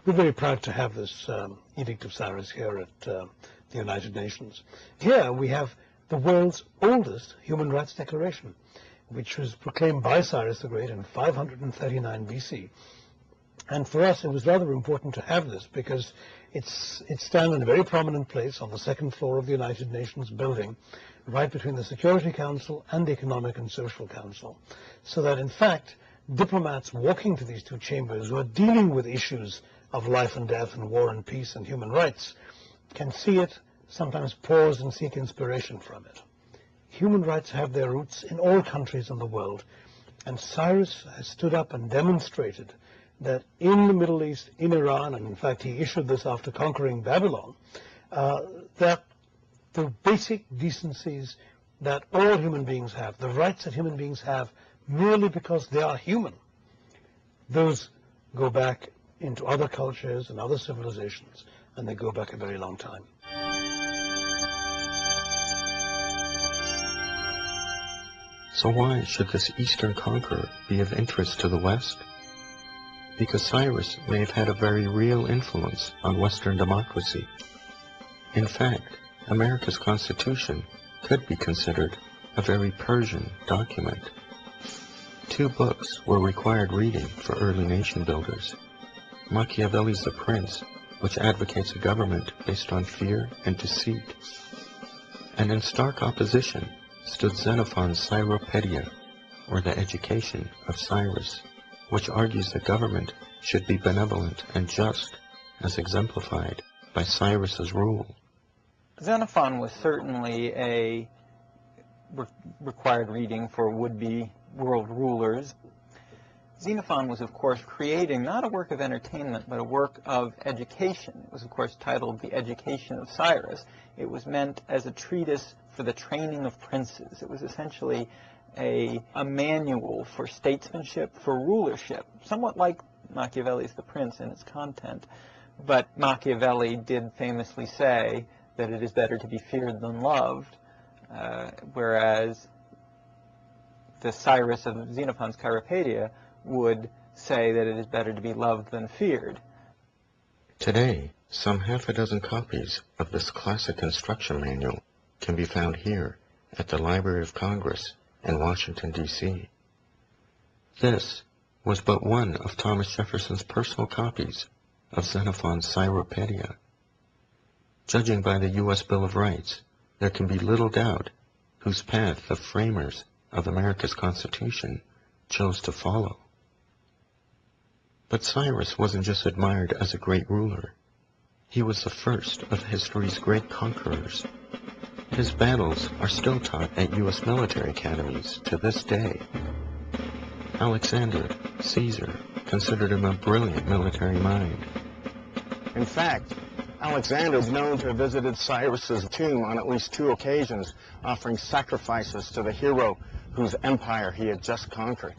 We're very proud to have this Edict of Cyrus here at the United Nations. Here we have the world's oldest human rights declaration, which was proclaimed by Cyrus the Great in 539 BC. And for us, it was rather important to have this because it stands in a very prominent place on the second floor of the United Nations building, right between the Security Council and the Economic and Social Council. So that, in fact, diplomats walking to these two chambers who are dealing with issues of life and death and war and peace and human rights can see it, sometimes pause and seek inspiration from it. Human rights have their roots in all countries in the world, and Cyrus has stood up and demonstrated that in the Middle East, in Iran, and in fact he issued this after conquering Babylon, that the basic decencies that all human beings have, the rights that human beings have merely because they are human, those go back into other cultures and other civilizations, and they go back a very long time. So why should this Eastern conqueror be of interest to the West? Because Cyrus may have had a very real influence on Western democracy. In fact, America's Constitution could be considered a very Persian document. 2 books were required reading for early nation builders. Machiavelli's The Prince, which advocates a government based on fear and deceit. And in stark opposition stood Xenophon's Cyropaedia, or The Education of Cyrus, which argues that government should be benevolent and just, as exemplified by Cyrus's rule. Xenophon was certainly a required reading for would-be world rulers. Xenophon was, of course, creating not a work of entertainment, but a work of education. It was, of course, titled The Education of Cyrus. It was meant as a treatise for the training of princes. It was essentially a manual for statesmanship, for rulership, somewhat like Machiavelli's The Prince in its content. But Machiavelli did famously say that it is better to be feared than loved, whereas the Cyrus of Xenophon's Cyropaedia would say that it is better to be loved than feared. Today, some 6 copies of this classic instruction manual can be found here at the Library of Congress in Washington, D.C. This was but one of Thomas Jefferson's personal copies of Xenophon's Cyropaedia. Judging by the U.S. Bill of Rights, there can be little doubt whose path the framers of America's Constitution chose to follow. But Cyrus wasn't just admired as a great ruler. He was the first of history's great conquerors. His battles are still taught at U.S. military academies to this day. Alexander, Caesar, considered him a brilliant military mind. In fact, Alexander is known to have visited Cyrus's tomb on at least 2 occasions, offering sacrifices to the hero whose empire he had just conquered.